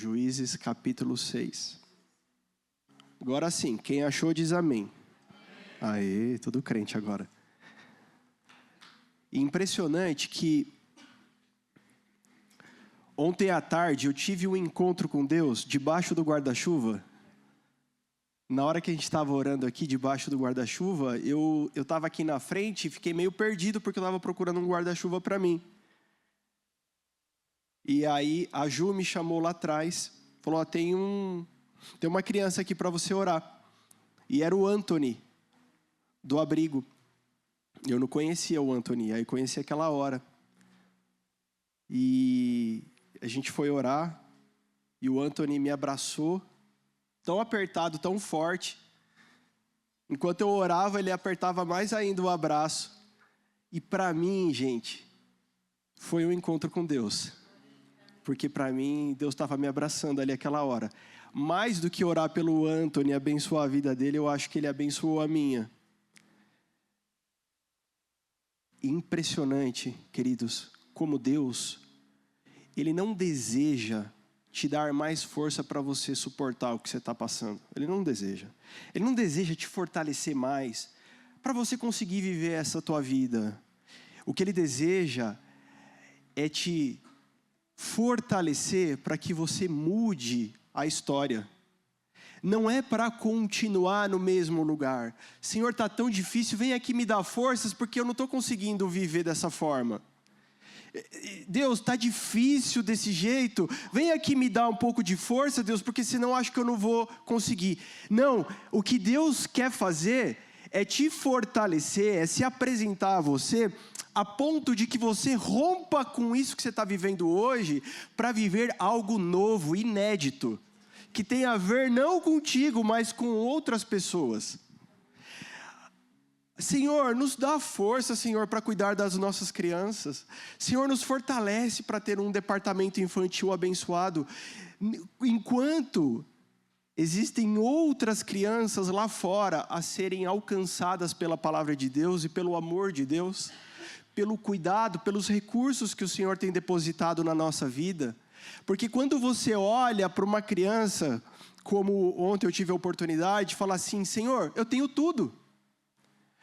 Juízes capítulo 6. Agora sim, quem achou diz amém. Aê, tudo crente agora. Impressionante que ontem à tarde eu tive um encontro com Deus debaixo do guarda-chuva. Na hora que a gente estava orando aqui debaixo do guarda-chuva, eu estava aqui na frente e fiquei meio perdido porque eu estava procurando um guarda-chuva para mim. E aí a Ju me chamou lá atrás, falou, tem uma criança aqui para você orar. E era o Anthony, do abrigo. Eu não conhecia o Anthony, aí conheci aquela hora. E a gente foi orar, e o Anthony me abraçou, tão apertado, tão forte. Enquanto eu orava, ele apertava mais ainda o abraço. E para mim, gente, foi um encontro com Deus. Porque para mim, Deus estava me abraçando ali aquela hora. Mais do que orar pelo Anthony e abençoar a vida dele, eu acho que ele abençoou a minha. Impressionante, queridos, como Deus, Ele não deseja te dar mais força para você suportar o que você está passando. Ele não deseja. Ele não deseja te fortalecer mais para você conseguir viver essa tua vida. O que Ele deseja é te fortalecer para que você mude a história. Não é para continuar no mesmo lugar. Senhor, está tão difícil, vem aqui me dar forças porque eu não estou conseguindo viver dessa forma. Deus, está difícil desse jeito, vem aqui me dar um pouco de força, Deus, porque senão acho que eu não vou conseguir. Não, o que Deus quer fazer é te fortalecer, é se apresentar a você a ponto de que você rompa com isso que você está vivendo hoje para viver algo novo, inédito, que tem a ver não contigo, mas com outras pessoas. Senhor, nos dá força, Senhor, para cuidar das nossas crianças. Senhor, nos fortalece para ter um departamento infantil abençoado. Enquanto existem outras crianças lá fora a serem alcançadas pela palavra de Deus e pelo amor de Deus, pelo cuidado, pelos recursos que o Senhor tem depositado na nossa vida. Porque quando você olha para uma criança, como ontem eu tive a oportunidade de falar assim, Senhor, eu tenho tudo.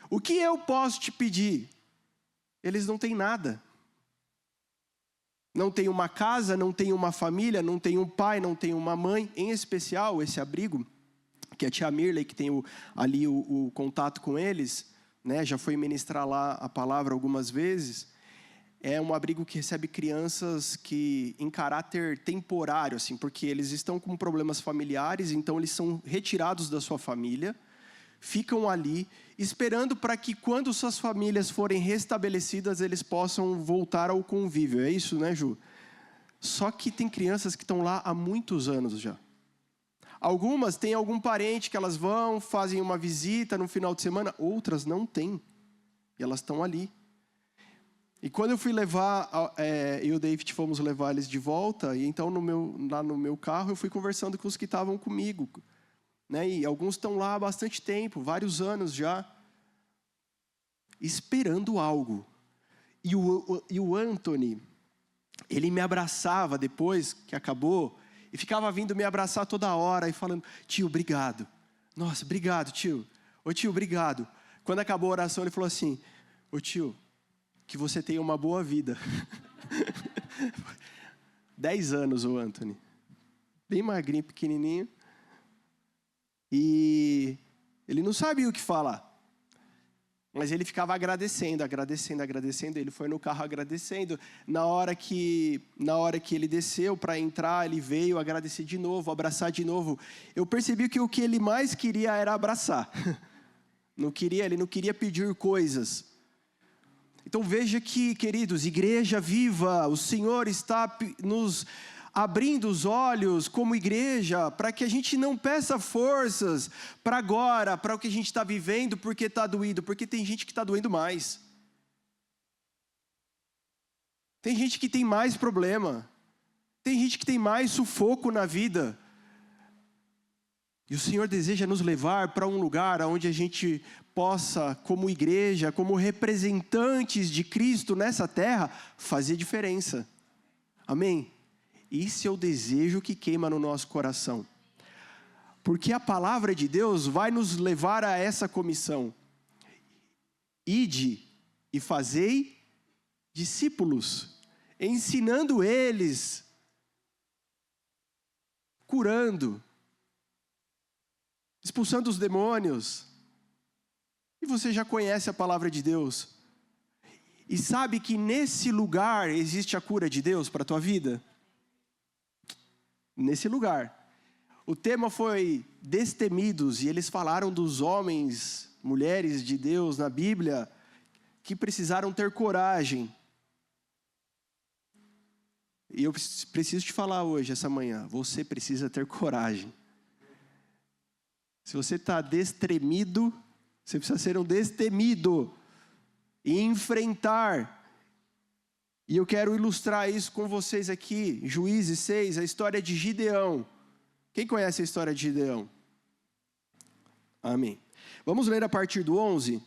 O que eu posso te pedir? Eles não têm nada. Não tem uma casa, não tem uma família, não tem um pai, não tem uma mãe. Em especial, esse abrigo, que a tia Mirley, que tem ali o contato com eles, né, já foi ministrar lá a palavra algumas vezes. É um abrigo que recebe crianças que em caráter temporário, assim, porque eles estão com problemas familiares, então eles são retirados da sua família, ficam ali, esperando para que quando suas famílias forem restabelecidas, eles possam voltar ao convívio. É isso, né, Ju? Só que tem crianças que estão lá há muitos anos já. Algumas têm algum parente que elas vão, fazem uma visita no final de semana, outras não têm. E elas estão ali. E quando eu fui levar, eu e o David fomos levar eles de volta, e então lá no meu carro eu fui conversando com os que estavam comigo. Né? E alguns estão lá há bastante tempo, vários anos já, esperando algo. E o Anthony, ele me abraçava depois que acabou, e ficava vindo me abraçar toda hora, e falando, tio, obrigado. Nossa, obrigado, tio. Ô tio, obrigado. Quando acabou a oração, ele falou assim, ô tio, que você tenha uma boa vida. 10 anos o Anthony. Bem magrinho, pequenininho. E ele não sabia o que falar. Mas ele ficava agradecendo. Ele foi no carro agradecendo. Na hora que ele desceu para entrar, ele veio agradecer de novo, abraçar de novo. Eu percebi que o que ele mais queria era abraçar. Ele não queria pedir coisas. Então veja que, queridos, igreja viva, o Senhor está nos abrindo os olhos como igreja, para que a gente não peça forças para agora, para o que a gente está vivendo, porque está doído, porque tem gente que está doendo mais. Tem gente que tem mais problema, tem gente que tem mais sufoco na vida. E o Senhor deseja nos levar para um lugar onde a gente possa, como igreja, como representantes de Cristo nessa terra, fazer diferença. Amém? Esse é o desejo que queima no nosso coração. Porque a palavra de Deus vai nos levar a essa comissão. Ide e fazei discípulos, ensinando eles, curando, expulsando os demônios. E você já conhece a palavra de Deus. E sabe que nesse lugar existe a cura de Deus para a tua vida? Nesse lugar. O tema foi destemidos, e eles falaram dos homens, mulheres de Deus na Bíblia, que precisaram ter coragem. E eu preciso te falar hoje, essa manhã, você precisa ter coragem. Se você está destremido, você precisa ser um destemido e enfrentar. E eu quero ilustrar isso com vocês aqui, Juízes 6, a história de Gideão. Quem conhece a história de Gideão? Amém. Vamos ler a partir do 11.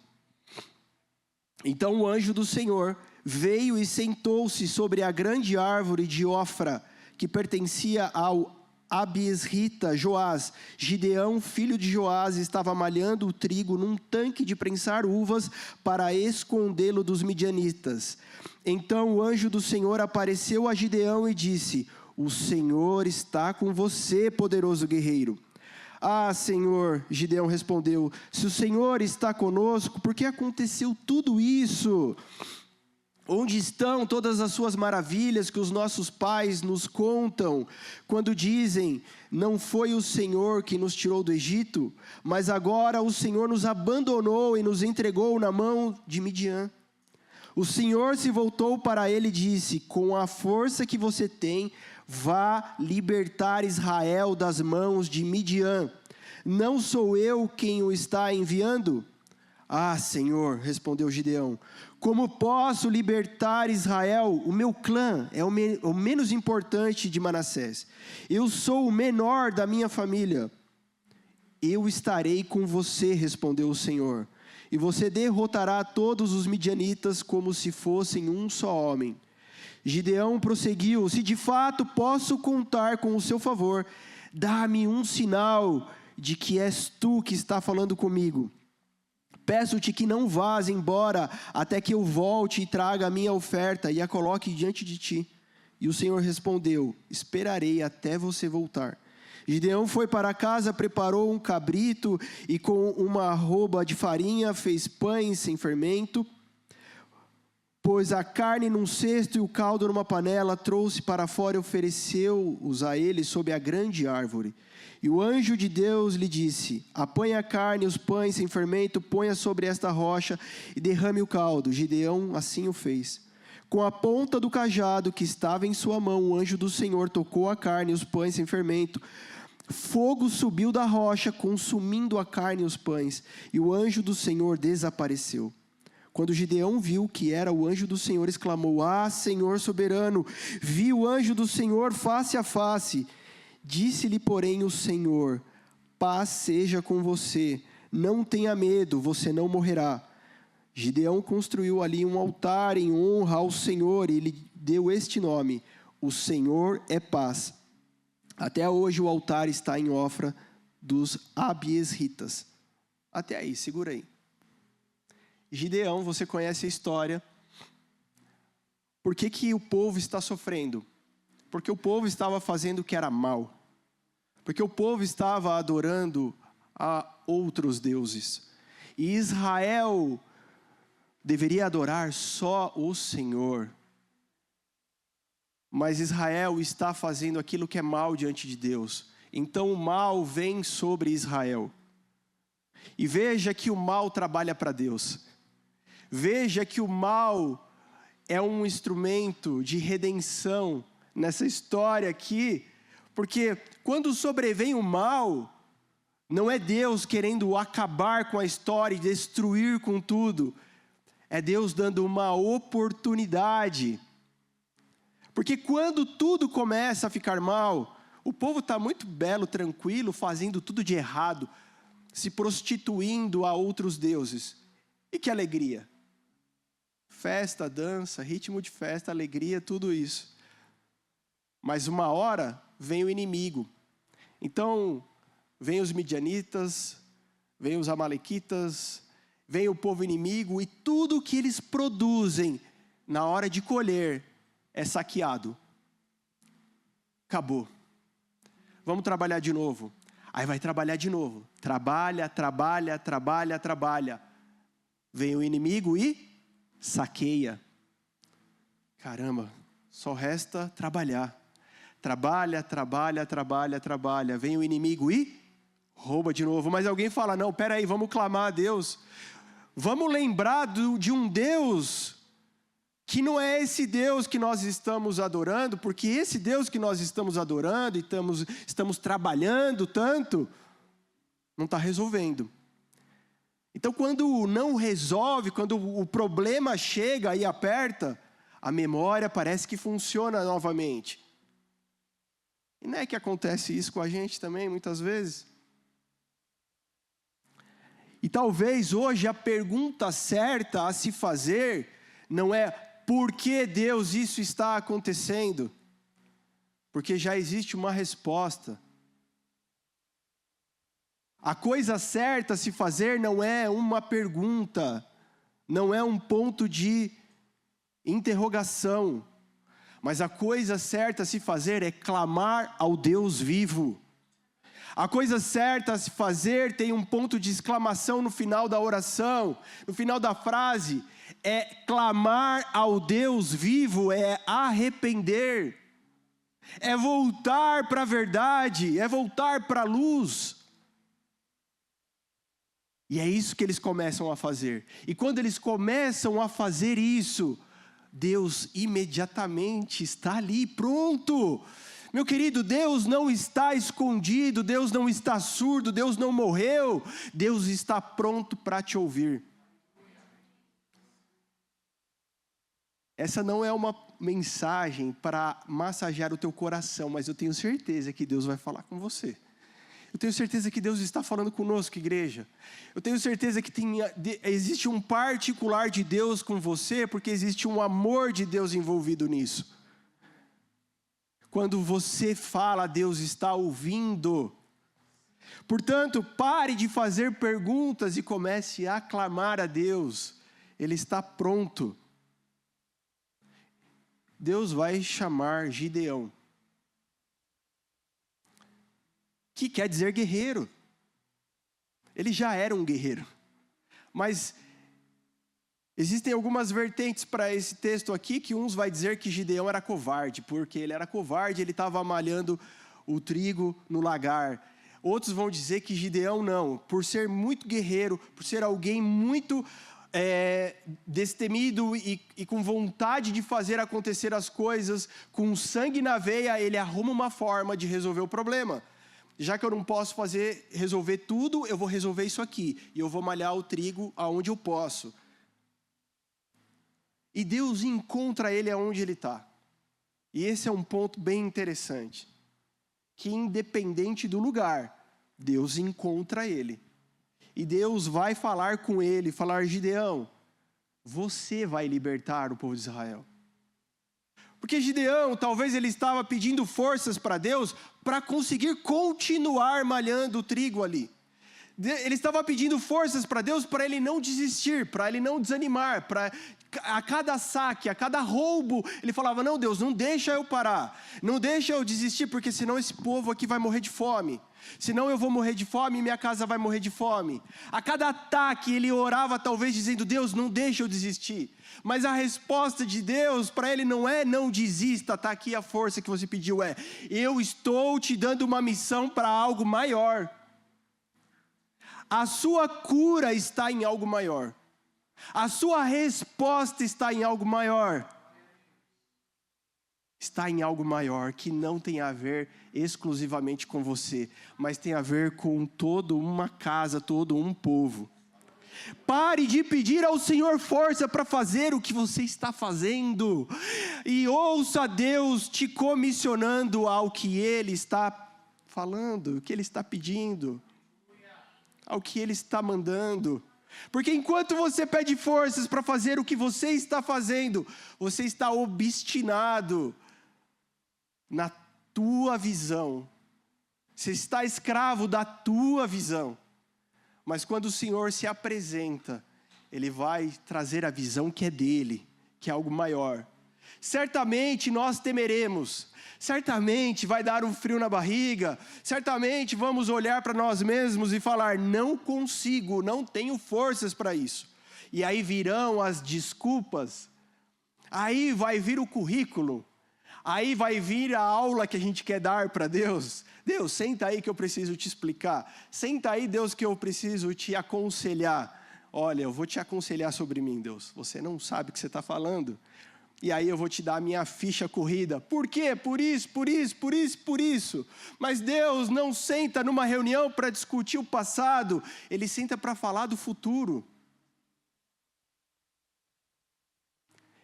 Então o anjo do Senhor veio e sentou-se sobre a grande árvore de Ofra, que pertencia ao Abiesrita Joás. Gideão, filho de Joás, estava malhando o trigo num tanque de prensar uvas para escondê-lo dos midianitas. Então o anjo do Senhor apareceu a Gideão e disse: o Senhor está com você, poderoso guerreiro. Ah, Senhor, Gideão respondeu, se o Senhor está conosco, por que aconteceu tudo isso? Onde estão todas as suas maravilhas que os nossos pais nos contam, quando dizem, não foi o Senhor que nos tirou do Egito, mas agora o Senhor nos abandonou e nos entregou na mão de Midian. O Senhor se voltou para ele e disse, com a força que você tem, vá libertar Israel das mãos de Midian. Não sou eu quem o está enviando? Ah, Senhor, respondeu Gideão, como posso libertar Israel? O meu clã é o menos importante de Manassés. Eu sou o menor da minha família. Eu estarei com você, respondeu o Senhor, e você derrotará todos os midianitas como se fossem um só homem. Gideão prosseguiu, se de fato posso contar com o seu favor, dá-me um sinal de que és tu que está falando comigo. Peço-te que não vás embora até que eu volte e traga a minha oferta e a coloque diante de ti. E o Senhor respondeu, esperarei até você voltar. Gideão foi para casa, preparou um cabrito e com uma arroba de farinha fez pães sem fermento. Pôs a carne num cesto e o caldo numa panela, trouxe para fora e ofereceu-os a ele sob a grande árvore. E o anjo de Deus lhe disse, apanhe a carne e os pães sem fermento, ponha sobre esta rocha e derrame o caldo. Gideão assim o fez. Com a ponta do cajado que estava em sua mão, o anjo do Senhor tocou a carne e os pães sem fermento. Fogo subiu da rocha, consumindo a carne e os pães, e o anjo do Senhor desapareceu. Quando Gideão viu que era o anjo do Senhor, exclamou, ah, Senhor soberano, vi o anjo do Senhor face a face. Disse-lhe, porém, o Senhor, paz seja com você, não tenha medo, você não morrerá. Gideão construiu ali um altar em honra ao Senhor e lhe deu este nome, o Senhor é paz. Até hoje o altar está em Ofra dos Abiesritas. Até aí, segura aí. Gideão, você conhece a história. Por que o povo está sofrendo? Porque o povo estava fazendo o que era mal. Porque o povo estava adorando a outros deuses. E Israel deveria adorar só o Senhor. Mas Israel está fazendo aquilo que é mal diante de Deus. Então o mal vem sobre Israel. E veja que o mal trabalha para Deus. Veja que o mal é um instrumento de redenção nessa história aqui, porque quando sobrevém o mal, não é Deus querendo acabar com a história e destruir com tudo, é Deus dando uma oportunidade. Porque quando tudo começa a ficar mal, o povo está muito belo, tranquilo, fazendo tudo de errado, se prostituindo a outros deuses. E que alegria! Festa, dança, ritmo de festa, alegria, tudo isso. Mas uma hora vem o inimigo. Então, vem os midianitas, vem os amalequitas, vem o povo inimigo, e tudo que eles produzem na hora de colher é saqueado. Acabou. Vamos trabalhar de novo. Aí vai trabalhar de novo. Trabalha. Vem o inimigo e saqueia. Caramba, só resta trabalhar. Trabalha. Vem o inimigo e rouba de novo. Mas alguém fala, não, peraí, vamos clamar a Deus. Vamos lembrar de um Deus que não é esse Deus que nós estamos adorando, porque esse Deus que nós estamos adorando e estamos trabalhando tanto, não está resolvendo. Então, quando não resolve, quando o problema chega e aperta, a memória parece que funciona novamente. E não é que acontece isso com a gente também, muitas vezes? E talvez hoje a pergunta certa a se fazer não é por que Deus isso está acontecendo? Porque já existe uma resposta. A coisa certa a se fazer não é uma pergunta, não é um ponto de interrogação, mas a coisa certa a se fazer é clamar ao Deus vivo. A coisa certa a se fazer tem um ponto de exclamação no final da oração, no final da frase, é clamar ao Deus vivo, é arrepender, é voltar para a verdade, é voltar para a luz. E é isso que eles começam a fazer. E quando eles começam a fazer isso, Deus imediatamente está ali, pronto. Meu querido, Deus não está escondido, Deus não está surdo, Deus não morreu. Deus está pronto para te ouvir. Essa não é uma mensagem para massagear o teu coração, mas eu tenho certeza que Deus vai falar com você. Eu tenho certeza que Deus está falando conosco, igreja. Eu tenho certeza que existe um particular de Deus com você, porque existe um amor de Deus envolvido nisso. Quando você fala, Deus está ouvindo. Portanto, pare de fazer perguntas e comece a clamar a Deus. Ele está pronto. Deus vai chamar Gideão, que quer dizer guerreiro. Ele já era um guerreiro. Mas existem algumas vertentes para esse texto aqui, que uns vai dizer que Gideão era covarde, porque ele era covarde, ele estava malhando o trigo no lagar. Outros vão dizer que Gideão não, por ser muito guerreiro, por ser alguém muito destemido e com vontade de fazer acontecer as coisas, com sangue na veia, ele arruma uma forma de resolver o problema. Já que eu não posso resolver tudo, eu vou resolver isso aqui. E eu vou malhar o trigo aonde eu posso. E Deus encontra ele aonde ele está. E esse é um ponto bem interessante. Que independente do lugar, Deus encontra ele. E Deus vai falar com ele, falar, Gideão, você vai libertar o povo de Israel. Porque Gideão, talvez ele estava pedindo forças para Deus para conseguir continuar malhando o trigo ali. Ele estava pedindo forças para Deus para ele não desistir, para ele não desanimar, a cada saque, a cada roubo, ele falava, não Deus, não deixa eu parar, não deixa eu desistir, porque senão esse povo aqui vai morrer de fome. Senão eu vou morrer de fome e minha casa vai morrer de fome. A cada ataque ele orava talvez dizendo, Deus, não deixa eu desistir. Mas a resposta de Deus para ele não é não desista, está aqui a força que você pediu, eu estou te dando uma missão para algo maior. A sua cura está em algo maior. A sua resposta está em algo maior. Está em algo maior que não tem a ver exclusivamente com você, mas tem a ver com toda uma casa, todo um povo. Pare de pedir ao Senhor força para fazer o que você está fazendo. E ouça Deus te comissionando ao que Ele está falando, o que Ele está pedindo, ao que Ele está mandando. Porque enquanto você pede forças para fazer o que você está fazendo, você está obstinado na tua visão. Você está escravo da tua visão. Mas quando o Senhor se apresenta, Ele vai trazer a visão que é dele, que é algo maior. Certamente nós temeremos, certamente vai dar um frio na barriga, certamente vamos olhar para nós mesmos e falar, não consigo, não tenho forças para isso. E aí virão as desculpas, aí vai vir o currículo, aí vai vir a aula que a gente quer dar para Deus. Deus, senta aí que eu preciso te explicar, senta aí Deus que eu preciso te aconselhar. Olha, eu vou te aconselhar sobre mim, Deus, você não sabe o que você está falando. E aí eu vou te dar a minha ficha corrida. Por quê? Por isso, por isso, por isso, por isso. Mas Deus não senta numa reunião para discutir o passado. Ele senta para falar do futuro.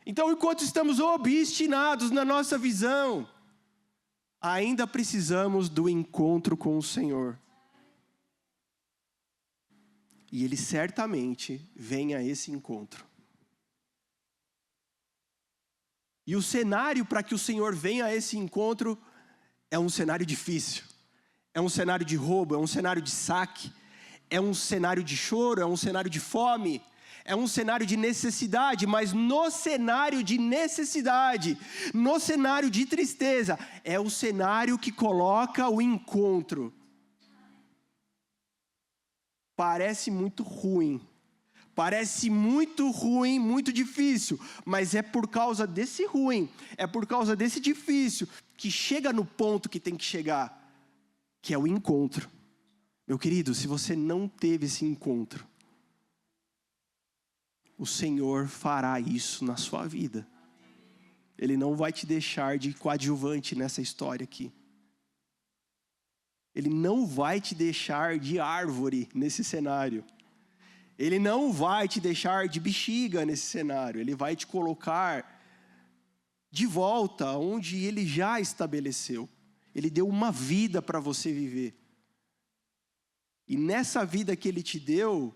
Então, enquanto estamos obstinados na nossa visão, ainda precisamos do encontro com o Senhor. E Ele certamente vem a esse encontro. E o cenário para que o Senhor venha a esse encontro é um cenário difícil. É um cenário de roubo, é um cenário de saque, é um cenário de choro, é um cenário de fome, é um cenário de necessidade, mas no cenário de necessidade, no cenário de tristeza, é o cenário que coloca o encontro. Parece muito ruim. Parece muito ruim, muito difícil, mas é por causa desse ruim, é por causa desse difícil, que chega no ponto que tem que chegar, que é o encontro. Meu querido, se você não teve esse encontro, o Senhor fará isso na sua vida. Ele não vai te deixar de coadjuvante nessa história aqui. Ele não vai te deixar de árvore nesse cenário. Ele não vai te deixar de bexiga nesse cenário. Ele vai te colocar de volta onde Ele já estabeleceu. Ele deu uma vida para você viver. E nessa vida que Ele te deu,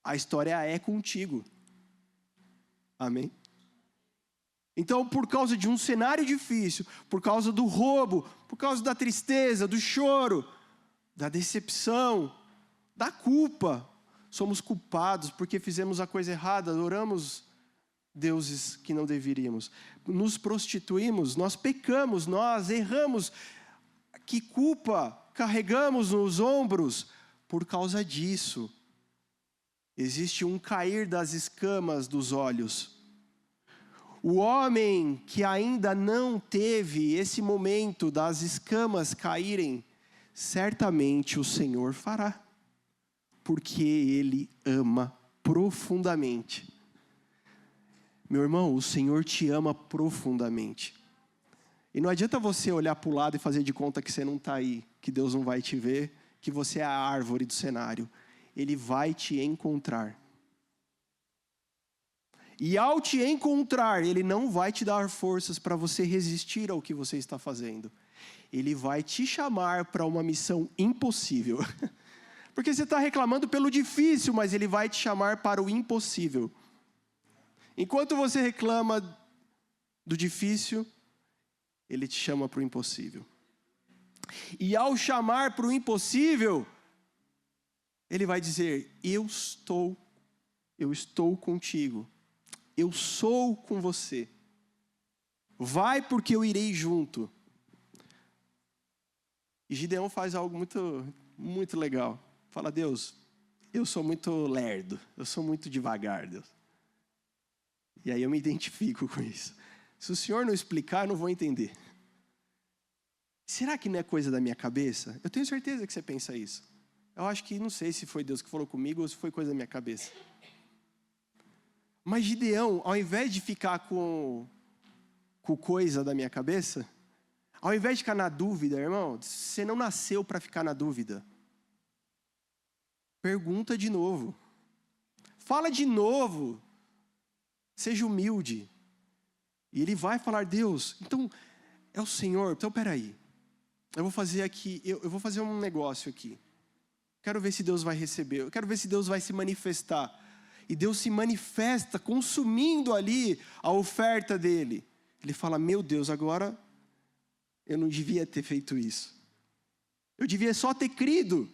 a história é contigo. Amém? Então, por causa de um cenário difícil, por causa do roubo, por causa da tristeza, do choro, da decepção, da culpa, somos culpados porque fizemos a coisa errada, adoramos deuses que não deveríamos, nos prostituímos, nós pecamos, nós erramos. Que culpa carregamos nos ombros por causa disso? Existe um cair das escamas dos olhos. O homem que ainda não teve esse momento das escamas caírem, certamente o Senhor fará. Porque Ele ama profundamente. Meu irmão, o Senhor te ama profundamente. E não adianta você olhar para o lado e fazer de conta que você não está aí, que Deus não vai te ver, que você é a árvore do cenário. Ele vai te encontrar. E ao te encontrar, Ele não vai te dar forças para você resistir ao que você está fazendo. Ele vai te chamar para uma missão impossível. Porque você está reclamando pelo difícil, mas Ele vai te chamar para o impossível. Enquanto você reclama do difícil, Ele te chama para o impossível. E ao chamar para o impossível, Ele vai dizer, eu estou contigo. Eu sou com você. Vai porque eu irei junto. E Gideão faz algo muito legal. Fala, Deus, eu sou muito lerdo, eu sou muito devagar, Deus. E aí eu me identifico com isso. Se o Senhor não explicar, eu não vou entender. Será que não é coisa da minha cabeça? Eu tenho certeza que você pensa isso. Eu acho que, não sei se foi Deus que falou comigo ou se foi coisa da minha cabeça. Mas Gideão, ao invés de ficar com coisa da minha cabeça, ao invés de ficar na dúvida, irmão, você não nasceu para ficar na dúvida. Pergunta de novo. Fala de novo. Seja humilde. E ele vai falar, Deus, então, é o Senhor. Então, peraí. Eu vou fazer aqui, eu vou fazer um negócio aqui. Quero ver se Deus vai receber. Eu quero ver se Deus vai se manifestar. E Deus se manifesta consumindo ali a oferta dele. Ele fala, meu Deus, agora Eu não devia ter feito isso. Eu devia só ter crido.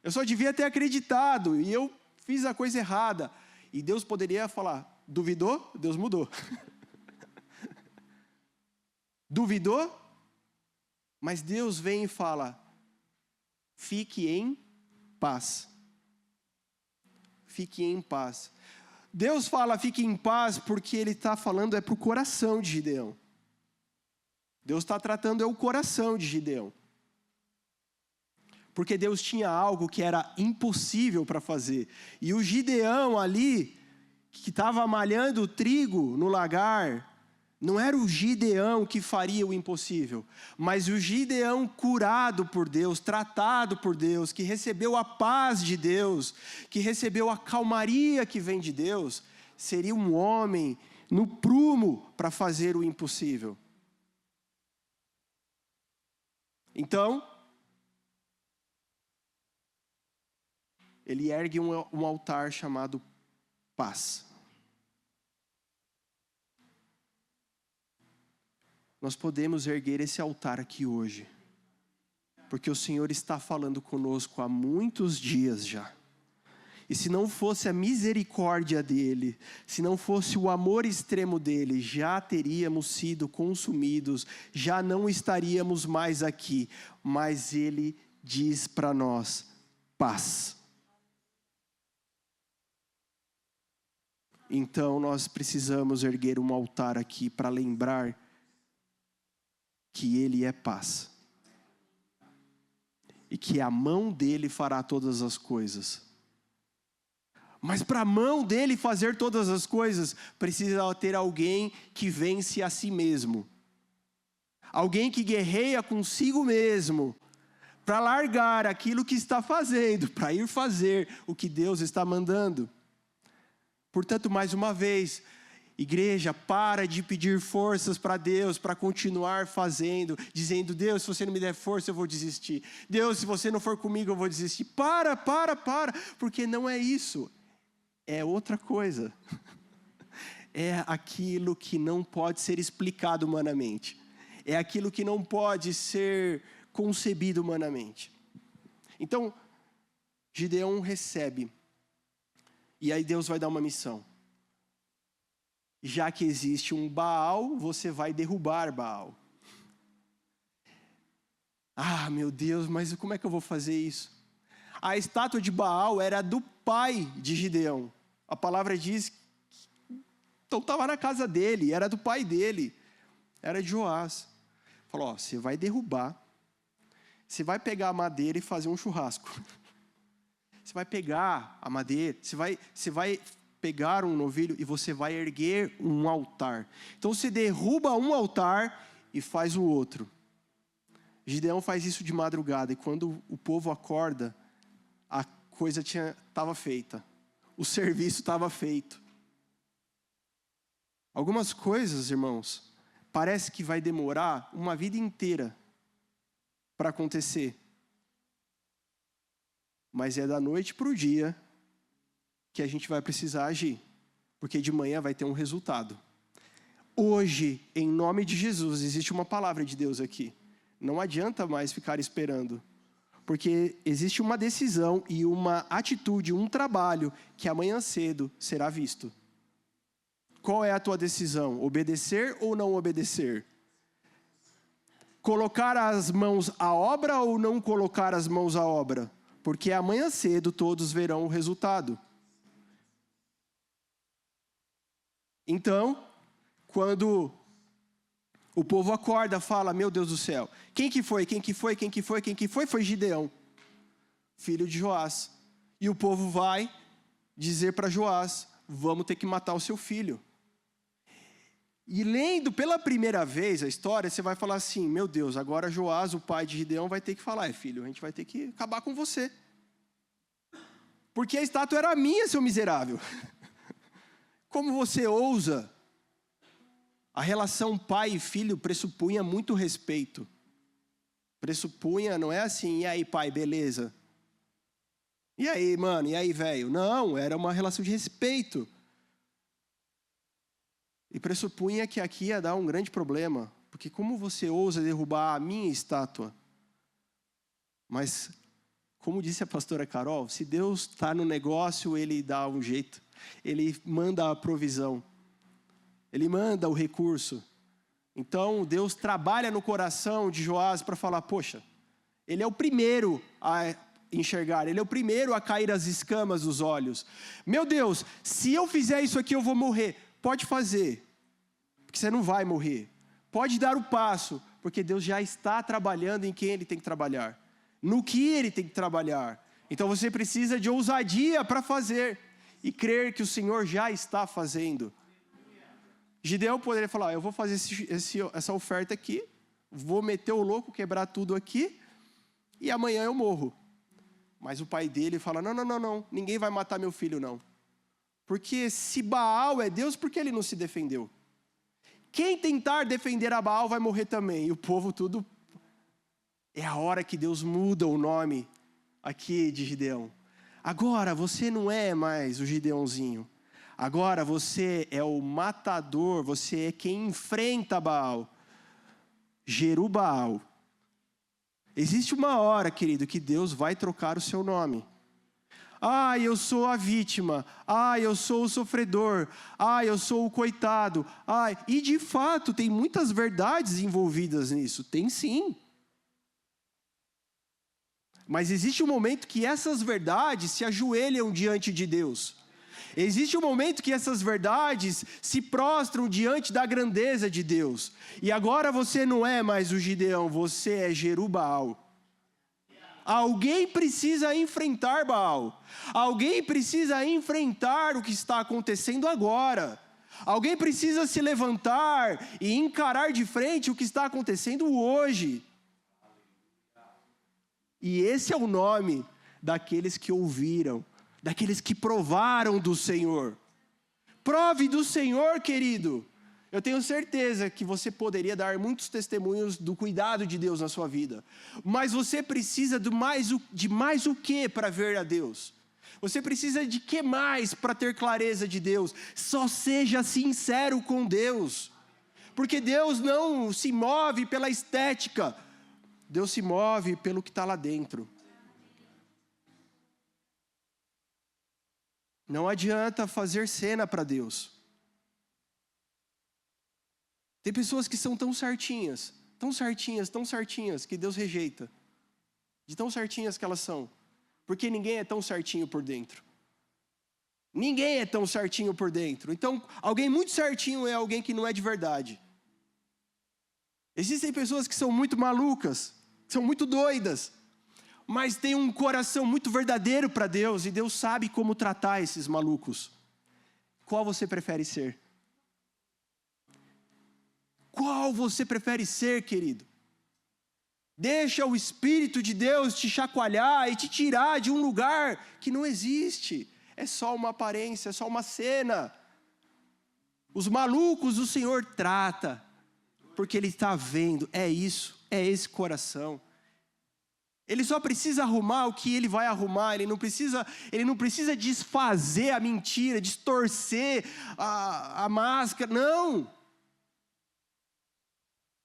Eu só devia ter acreditado. E eu fiz a coisa errada. E Deus poderia falar, duvidou? Deus mudou. Duvidou? Mas Deus vem e fala, fique em paz. Fique em paz. Deus fala, fique em paz, porque Ele está falando para o coração de Gideão. Deus está tratando o coração de Gideão. Porque Deus tinha algo que era impossível para fazer. E o Gideão ali, que estava malhando o trigo no lagar, não era o Gideão que faria o impossível, mas o Gideão curado por Deus, tratado por Deus, que recebeu a paz de Deus, que recebeu a calmaria que vem de Deus, seria um homem no prumo para fazer o impossível. Então, ele ergue um altar chamado paz. Nós podemos erguer esse altar aqui hoje, porque o Senhor está falando conosco há muitos dias já. E se não fosse a misericórdia dEle, se não fosse o amor extremo dEle, já teríamos sido consumidos, já não estaríamos mais aqui. Mas Ele diz para nós, paz. Então nós precisamos erguer um altar aqui para lembrar que Ele é paz. E que a mão dEle fará todas as coisas. Mas para a mão dEle fazer todas as coisas, precisa ter alguém que vence a si mesmo. Alguém que guerreia consigo mesmo. Para largar aquilo que está fazendo, para ir fazer o que Deus está mandando. Portanto, mais uma vez, igreja, para de pedir forças para Deus, para continuar fazendo, dizendo, Deus, se você não me der força, eu vou desistir. Deus, se você não for comigo, eu vou desistir. Para, porque não é isso. É outra coisa. É aquilo que não pode ser explicado humanamente. É aquilo que não pode ser concebido humanamente. Então, Gideão recebe. E aí Deus vai dar uma missão. Já que existe um Baal, você vai derrubar Baal. Ah, meu Deus, mas como é que eu vou fazer isso? A estátua de Baal era do pai de Gideão. A palavra diz, então estava na casa dele, era do pai dele. Era de Joás. Falou, você vai derrubar. Você vai pegar a madeira e fazer um churrasco. Você vai pegar a madeira, você vai pegar um novilho e você vai erguer um altar. Então você derruba um altar e faz o outro. Gideão faz isso de madrugada e quando o povo acorda, a coisa estava feita. O serviço estava feito. Algumas coisas, irmãos, parece que vai demorar uma vida inteira para acontecer. Mas é da noite para o dia que a gente vai precisar agir. Porque de manhã vai ter um resultado. Hoje, em nome de Jesus, existe uma palavra de Deus aqui. Não adianta mais ficar esperando. Porque existe uma decisão e uma atitude, um trabalho que amanhã cedo será visto. Qual é a tua decisão? Obedecer ou não obedecer? Colocar as mãos à obra ou não colocar as mãos à obra? Porque amanhã cedo todos verão o resultado. Então, quando o povo acorda, fala, meu Deus do céu, quem que foi? Foi Gideão, filho de Joás. E o povo vai dizer para Joás, vamos ter que matar o seu filho. E lendo pela primeira vez a história, você vai falar assim, meu Deus, agora Joás, o pai de Gideão, vai ter que falar, filho, a gente vai ter que acabar com você. Porque a estátua era minha, seu miserável. Como você ousa? A relação pai e filho pressupunha muito respeito. Pressupunha, não é assim, e aí pai, beleza? E aí, mano, e aí, velho? Não, era uma relação de respeito. E pressupunha que aqui ia dar um grande problema. Porque como você ousa derrubar a minha estátua? Mas, como disse a pastora Carol, se Deus está no negócio, Ele dá um jeito. Ele manda a provisão. Ele manda o recurso. Então, Deus trabalha no coração de Joás para falar, poxa, ele é o primeiro a enxergar, ele é o primeiro a cair as escamas dos olhos. Meu Deus, se eu fizer isso aqui eu vou morrer. Pode fazer, porque você não vai morrer. Pode dar o passo, porque Deus já está trabalhando em quem Ele tem que trabalhar. No que Ele tem que trabalhar. Então você precisa de ousadia para fazer e crer que o Senhor já está fazendo. Gideão poderia falar, eu vou fazer essa oferta aqui, vou meter o louco, quebrar tudo aqui, e amanhã eu morro. Mas o pai dele fala, não, ninguém vai matar meu filho não. Porque se Baal é Deus, por que ele não se defendeu? Quem tentar defender a Baal vai morrer também. E o povo tudo... É a hora que Deus muda o nome aqui de Gideão. Agora você não é mais o Gideãozinho. Agora você é o matador, você é quem enfrenta Baal. Jerubaal. Existe uma hora, querido, que Deus vai trocar o seu nome. Eu sou a vítima. Eu sou o sofredor. Eu sou o coitado. E de fato, tem muitas verdades envolvidas nisso. Tem sim. Mas existe um momento que essas verdades se ajoelham diante de Deus. Existe um momento que essas verdades se prostram diante da grandeza de Deus. E agora você não é mais o Gideão, você é Jerubaal. Alguém precisa enfrentar Baal. Alguém precisa enfrentar o que está acontecendo agora. Alguém precisa se levantar e encarar de frente o que está acontecendo hoje. E esse é o nome daqueles que ouviram, daqueles que provaram do Senhor. Prove do Senhor, querido. Eu tenho certeza que você poderia dar muitos testemunhos do cuidado de Deus na sua vida. Mas você precisa de mais o que para ver a Deus? Você precisa de que mais para ter clareza de Deus? Só seja sincero com Deus. Porque Deus não se move pela estética. Deus se move pelo que está lá dentro. Não adianta fazer cena para Deus. Tem pessoas que são tão certinhas, que Deus rejeita. De tão certinhas que elas são. Porque ninguém é tão certinho por dentro. Ninguém é tão certinho por dentro. Então, alguém muito certinho é alguém que não é de verdade. Existem pessoas que são muito malucas, que são muito doidas, mas têm um coração muito verdadeiro para Deus, e Deus sabe como tratar esses malucos. Qual você prefere ser? Qual você prefere ser, querido? Deixa o Espírito de Deus te chacoalhar e te tirar de um lugar que não existe. É só uma aparência, é só uma cena. Os malucos o Senhor trata, porque Ele está vendo. É isso, é esse coração. Ele só precisa arrumar o que Ele vai arrumar. Ele não precisa desfazer a mentira, distorcer a máscara. Não.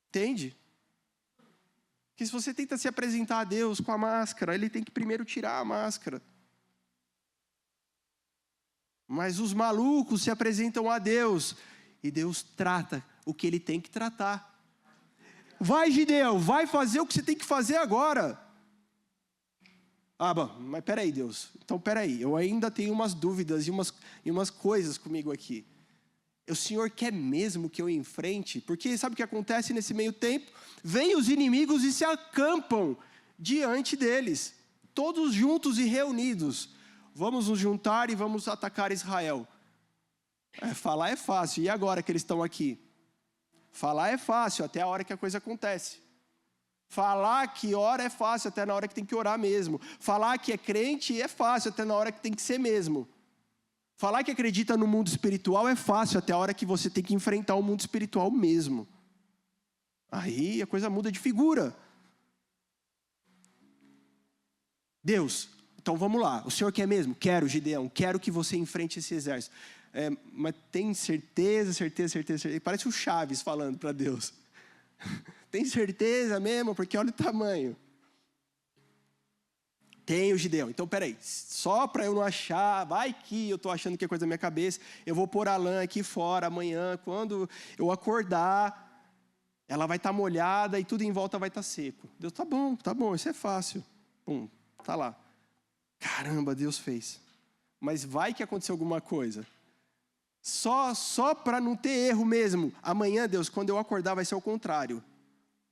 Entende? Que se você tenta se apresentar a Deus com a máscara, Ele tem que primeiro tirar a máscara. Mas os malucos se apresentam a Deus, e Deus trata o que Ele tem que tratar. Vai, Gideão, vai fazer o que você tem que fazer agora. Bom, mas peraí, Deus. Então, peraí, eu ainda tenho umas dúvidas e umas coisas comigo aqui. O Senhor quer mesmo que eu enfrente? Porque sabe o que acontece nesse meio tempo? Vêm os inimigos e se acampam diante deles. Todos juntos e reunidos. Vamos nos juntar e vamos atacar Israel. Falar é fácil. E agora que eles estão aqui? Falar é fácil até a hora que a coisa acontece. Falar que ora é fácil até na hora que tem que orar mesmo. Falar que é crente é fácil até na hora que tem que ser mesmo. Falar que acredita no mundo espiritual é fácil até a hora que você tem que enfrentar o mundo espiritual mesmo. Aí a coisa muda de figura. Deus, então vamos lá. O Senhor quer mesmo? Quero, Gideão. Quero que você enfrente esse exército. Mas tem certeza. Parece o Chaves falando para Deus. Tem certeza mesmo? Porque olha o tamanho. Tenho, Gideão. Então, peraí. Só para eu não achar, vai que eu estou achando que é coisa da minha cabeça, eu vou pôr a lã aqui fora amanhã, quando eu acordar, ela vai estar molhada e tudo em volta vai estar seco. Deus, tá bom, isso é fácil. Pum, tá lá. Caramba, Deus fez. Mas vai que aconteceu alguma coisa. Só para não ter erro mesmo. Amanhã, Deus, quando eu acordar vai ser o contrário.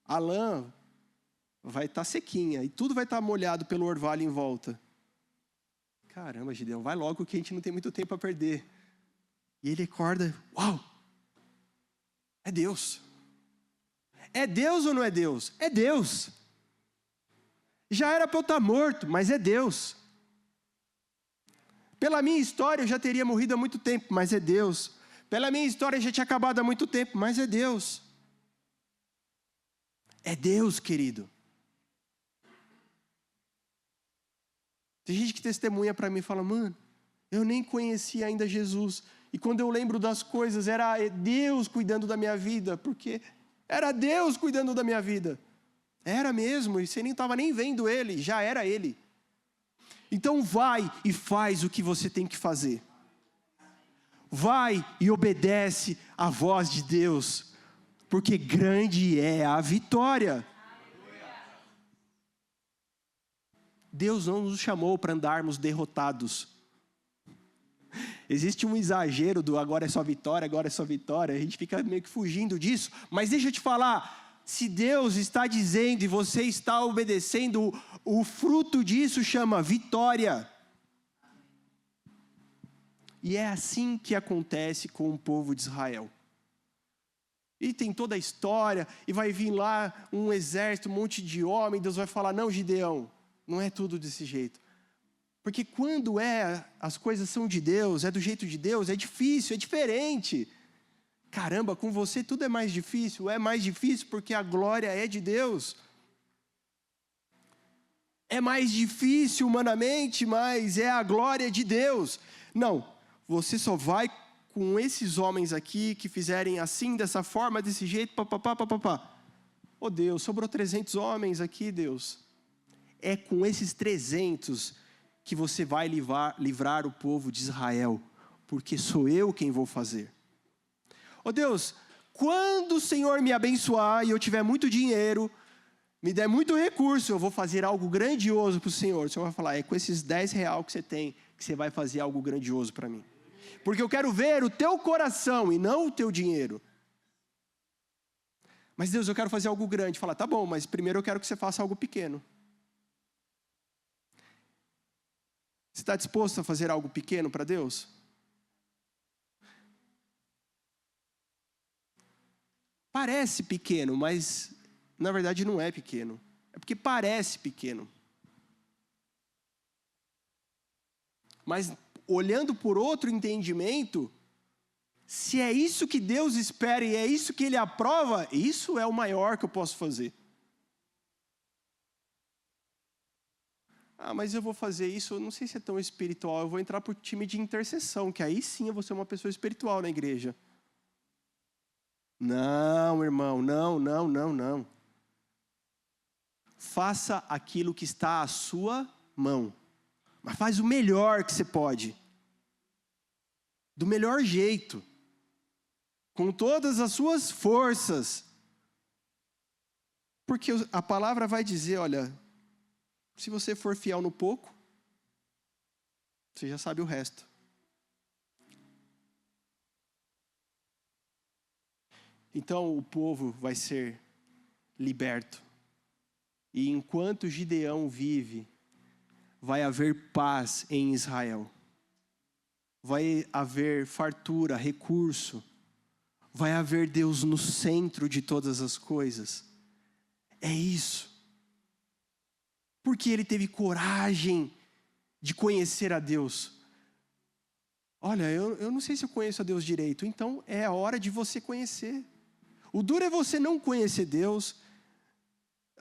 A lã vai estar sequinha e tudo vai estar molhado pelo orvalho em volta. Caramba, Gideão, vai logo que a gente não tem muito tempo a perder. E ele acorda, uau! É Deus. É Deus ou não é Deus? É Deus. Já era para eu estar morto, mas é Deus. Pela minha história eu já teria morrido há muito tempo, mas é Deus. Pela minha história eu já tinha acabado há muito tempo, mas é Deus. É Deus, querido. Tem gente que testemunha para mim e fala, mano, eu nem conhecia ainda Jesus. E quando eu lembro das coisas, era Deus cuidando da minha vida, porque era Deus cuidando da minha vida. Era mesmo, e você nem estava nem vendo Ele, já era Ele. Então vai e faz o que você tem que fazer. Vai e obedece à voz de Deus, porque grande é a vitória. Deus não nos chamou para andarmos derrotados. Existe um exagero do agora é só vitória, a gente fica meio que fugindo disso, mas deixa eu te falar, se Deus está dizendo e você está obedecendo, o fruto disso chama vitória. E é assim que acontece com o povo de Israel. E tem toda a história, e vai vir lá um exército, um monte de homem, Deus vai falar, não, Gideão, não é tudo desse jeito. Porque quando as coisas são de Deus, é do jeito de Deus, é difícil, é diferente. Caramba, com você tudo é mais difícil porque a glória é de Deus. É mais difícil humanamente, mas é a glória de Deus. Não, você só vai com esses homens aqui que fizerem assim, dessa forma, desse jeito, papapá. Oh Deus, sobrou 300 homens aqui, Deus. É com esses 300 que você vai livrar o povo de Israel, porque sou eu quem vou fazer. Oh Deus, quando o Senhor me abençoar e eu tiver muito dinheiro, me der muito recurso, eu vou fazer algo grandioso para o Senhor. O Senhor vai falar, é com esses 10 reais que você tem, que você vai fazer algo grandioso para mim. Porque eu quero ver o teu coração e não o teu dinheiro. Mas Deus, eu quero fazer algo grande. Fala, tá bom, mas primeiro eu quero que você faça algo pequeno. Você está disposto a fazer algo pequeno para Deus? Parece pequeno, mas na verdade não é pequeno. É porque parece pequeno. Mas olhando por outro entendimento, se é isso que Deus espera e é isso que Ele aprova, isso é o maior que eu posso fazer. Ah, mas eu vou fazer isso, eu não sei se é tão espiritual, eu vou entrar para o time de intercessão, que aí sim eu vou ser uma pessoa espiritual na igreja. Não, irmão, não. Faça aquilo que está à sua mão, mas faz o melhor que você pode. Do melhor jeito. Com todas as suas forças. Porque a palavra vai dizer, olha, se você for fiel no pouco, você já sabe o resto. Então o povo vai ser liberto. E enquanto Gideão vive, vai haver paz em Israel. Vai haver fartura, recurso. Vai haver Deus no centro de todas as coisas. É isso. Porque ele teve coragem de conhecer a Deus. Olha, eu não sei se eu conheço a Deus direito, então é a hora de você conhecer. O duro é você não conhecer Deus.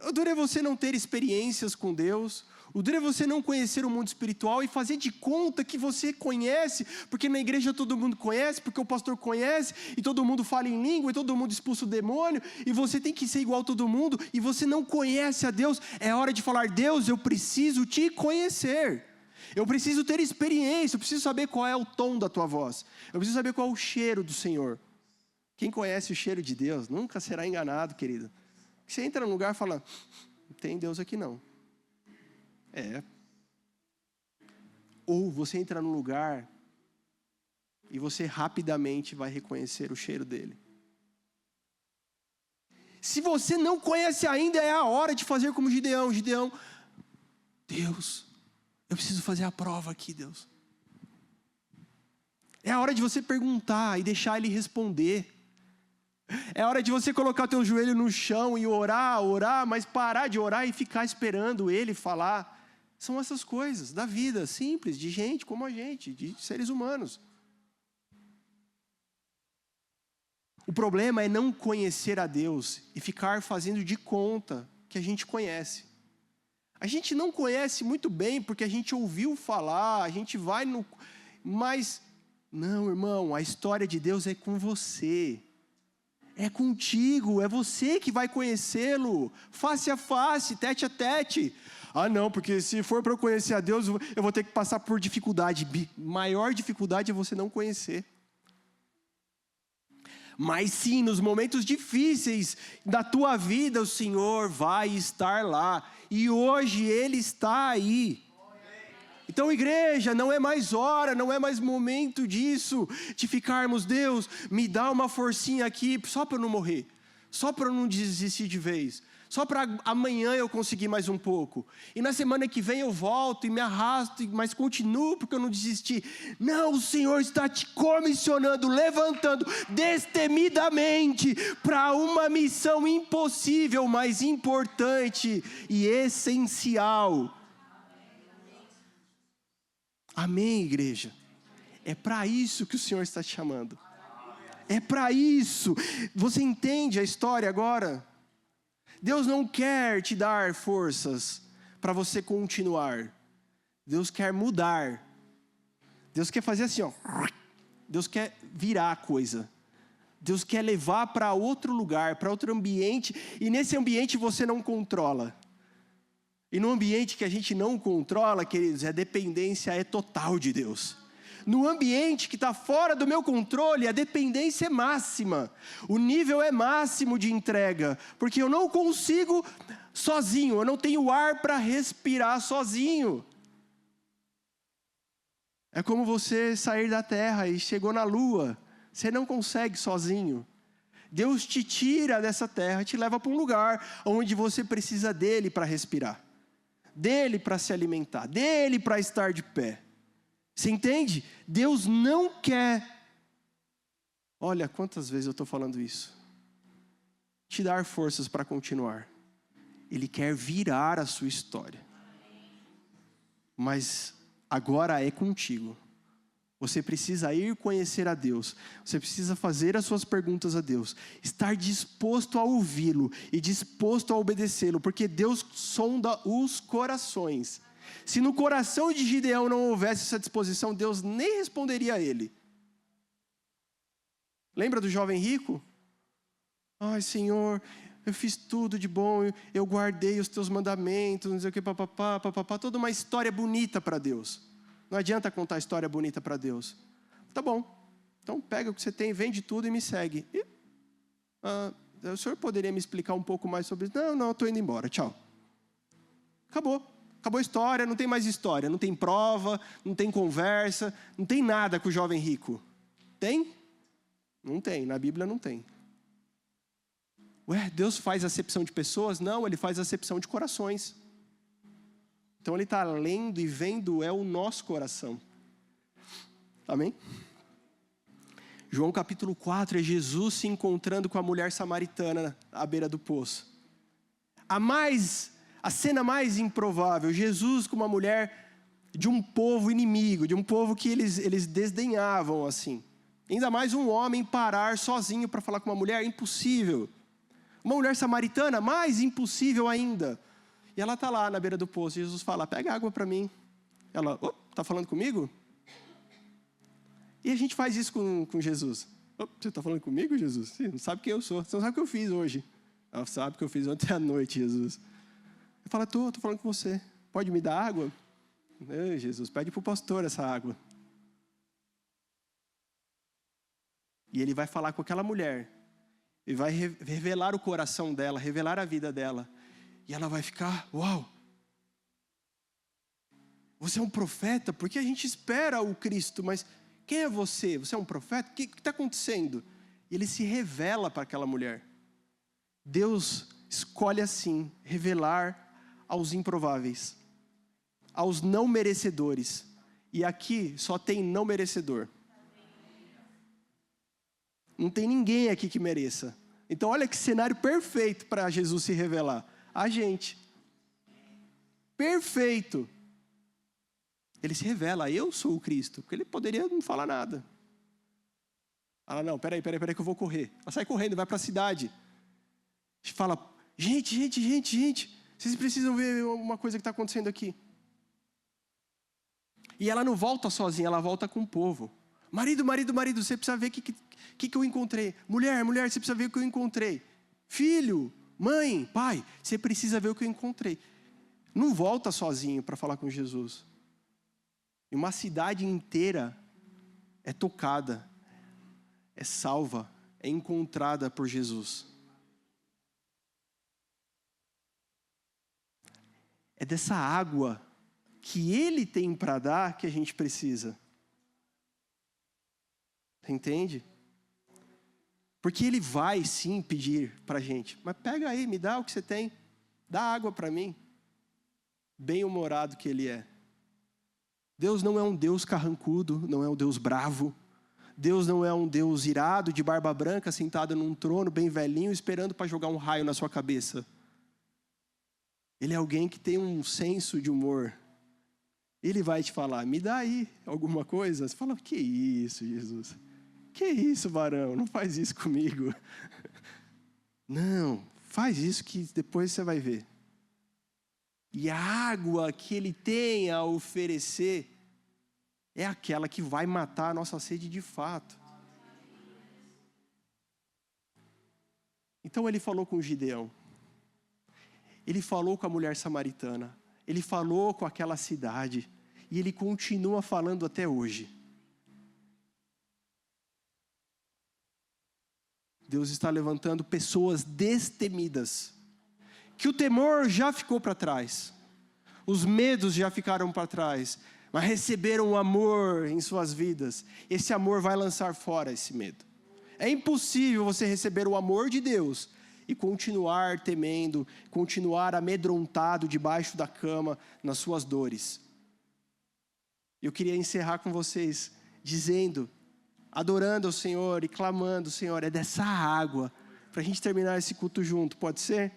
O duro é você não ter experiências com Deus. O duro é você não conhecer o mundo espiritual e fazer de conta que você conhece, porque na igreja todo mundo conhece, porque o pastor conhece, e todo mundo fala em língua, e todo mundo expulsa o demônio, e você tem que ser igual a todo mundo, e você não conhece a Deus. É hora de falar: Deus, eu preciso te conhecer. Eu preciso ter experiência, eu preciso saber qual é o tom da tua voz. Eu preciso saber qual é o cheiro do Senhor. Quem conhece o cheiro de Deus nunca será enganado, querido. Você entra num lugar e fala: não tem Deus aqui não. Ou você entra num lugar e você rapidamente vai reconhecer o cheiro dele. Se você não conhece ainda, é a hora de fazer como Gideão. Gideão, Deus, eu preciso fazer a prova aqui, Deus. É a hora de você perguntar e deixar ele responder. É a hora de você colocar o teu joelho no chão e orar, mas parar de orar e ficar esperando ele falar. São essas coisas da vida simples, de gente como a gente, de seres humanos. O problema é não conhecer a Deus e ficar fazendo de conta que a gente conhece. A gente não conhece muito bem porque a gente ouviu falar, a gente vai no... Mas, não, irmão, a história de Deus é com você. É contigo, é você que vai conhecê-lo, face a face, tete a tete. Ah não, porque se for para eu conhecer a Deus, eu vou ter que passar por dificuldade. Maior dificuldade é você não conhecer. Mas sim, nos momentos difíceis da tua vida, o Senhor vai estar lá. E hoje Ele está aí. Então, igreja, não é mais hora, não é mais momento disso, de ficarmos: Deus, me dá uma forcinha aqui, só para eu não morrer, só para eu não desistir de vez, só para amanhã eu conseguir mais um pouco, e na semana que vem eu volto e me arrasto, mas continuo porque eu não desisti. Não, o Senhor está te comissionando, levantando destemidamente para uma missão impossível, mas importante e essencial. Amém, igreja? É para isso que o Senhor está te chamando. É para isso. Você entende a história agora? Deus não quer te dar forças para você continuar. Deus quer mudar. Deus quer fazer assim, ó. Deus quer virar a coisa. Deus quer levar para outro lugar, para outro ambiente. E nesse ambiente você não controla. E no ambiente que a gente não controla, queridos, a dependência é total de Deus. No ambiente que está fora do meu controle, a dependência é máxima. O nível é máximo de entrega. Porque eu não consigo sozinho, eu não tenho ar para respirar sozinho. É como você sair da terra e chegou na lua. Você não consegue sozinho. Deus te tira dessa terra, te leva para um lugar onde você precisa dele para respirar. Dele para se alimentar, dele para estar de pé. Você entende? Deus não quer, olha quantas vezes eu estou falando isso, te dar forças para continuar. Ele quer virar a sua história. Mas agora é contigo. Você precisa ir conhecer a Deus. Você precisa fazer as suas perguntas a Deus. Estar disposto a ouvi-lo e disposto a obedecê-lo. Porque Deus sonda os corações. Se no coração de Gideão não houvesse essa disposição, Deus nem responderia a ele. Lembra do jovem rico? Ai, Senhor, eu fiz tudo de bom. Eu guardei os teus mandamentos. Não sei o que, papapá. Toda uma história bonita para Deus. Não adianta contar história bonita para Deus. Tá bom, então pega o que você tem, vende tudo e me segue. O senhor poderia me explicar um pouco mais sobre isso? Não, estou indo embora, tchau. Acabou a história, não tem mais história. Não tem prova, não tem conversa, não tem nada com o jovem rico. Tem? Não tem, na Bíblia não tem. Ué, Deus faz acepção de pessoas? Não, Ele faz acepção de corações. Então Ele está lendo e vendo o nosso coração. Amém? João capítulo 4 é Jesus se encontrando com a mulher samaritana à beira do poço. A cena mais improvável, Jesus com uma mulher de um povo inimigo, de um povo que eles desdenhavam assim. Ainda mais um homem parar sozinho para falar com uma mulher, impossível. Uma mulher samaritana, mais impossível ainda. E ela está lá na beira do poço. Jesus fala, pega água para mim. Ela, está falando comigo? E a gente faz isso com Jesus. Você está falando comigo, Jesus? Você não sabe quem eu sou. Você não sabe o que eu fiz hoje. Ela sabe o que eu fiz ontem à noite, Jesus. Eu falo, estou falando com você. Pode me dar água? Ei, Jesus, pede para o pastor essa água. E ele vai falar com aquela mulher. E vai revelar o coração dela, revelar a vida dela. E ela vai ficar, uau! Você é um profeta? Porque a gente espera o Cristo, mas quem é você? Você é um profeta? O que está acontecendo? E ele se revela para aquela mulher. Deus escolhe assim, revelar aos improváveis, aos não merecedores. E aqui só tem não merecedor. Não tem ninguém aqui que mereça. Então olha que cenário perfeito para Jesus se revelar. A gente. Perfeito. Ele se revela, eu sou o Cristo. Porque ele poderia não falar nada. Ela, não, peraí que eu vou correr. Ela sai correndo, vai para a cidade. Fala, gente. Vocês precisam ver uma coisa que está acontecendo aqui. E ela não volta sozinha, ela volta com o povo. Marido, você precisa ver o que eu encontrei. Mulher, você precisa ver o que eu encontrei. Filho, mãe, pai, você precisa ver o que eu encontrei. Não volta sozinho para falar com Jesus. E uma cidade inteira é tocada, é salva, é encontrada por Jesus. É dessa água que Ele tem para dar que a gente precisa. Você entende? Porque Ele vai sim pedir para a gente. Mas pega aí, me dá o que você tem. Dá água para mim. Bem-humorado que Ele é. Deus não é um Deus carrancudo, não é um Deus bravo. Deus não é um Deus irado, de barba branca, sentado num trono, bem velhinho, esperando para jogar um raio na sua cabeça. Ele é alguém que tem um senso de humor. Ele vai te falar, me dá aí alguma coisa. Você fala, que isso, Jesus? Que isso, varão? Não faz isso comigo. Não, faz isso que depois você vai ver. E a água que Ele tem a oferecer é aquela que vai matar a nossa sede de fato. Então Ele falou com Gideão. Ele falou com a mulher samaritana. Ele falou com aquela cidade. E Ele continua falando até hoje. Deus está levantando pessoas destemidas. Que o temor já ficou para trás. Os medos já ficaram para trás. Mas receberam o amor em suas vidas. Esse amor vai lançar fora esse medo. É impossível você receber o amor de Deus e continuar temendo, continuar amedrontado debaixo da cama nas suas dores. Eu queria encerrar com vocês dizendo, adorando ao Senhor e clamando, Senhor, é dessa água, para a gente terminar esse culto junto, pode ser?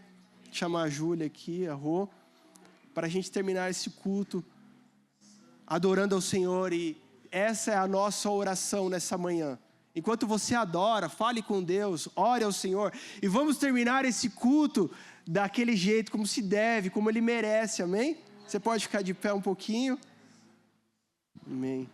Chamar a Júlia aqui, a Rô, para a gente terminar esse culto, adorando ao Senhor, e essa é a nossa oração nessa manhã. Enquanto você adora, fale com Deus, ore ao Senhor, e vamos terminar esse culto daquele jeito, como se deve, como Ele merece, amém? Você pode ficar de pé um pouquinho? Amém.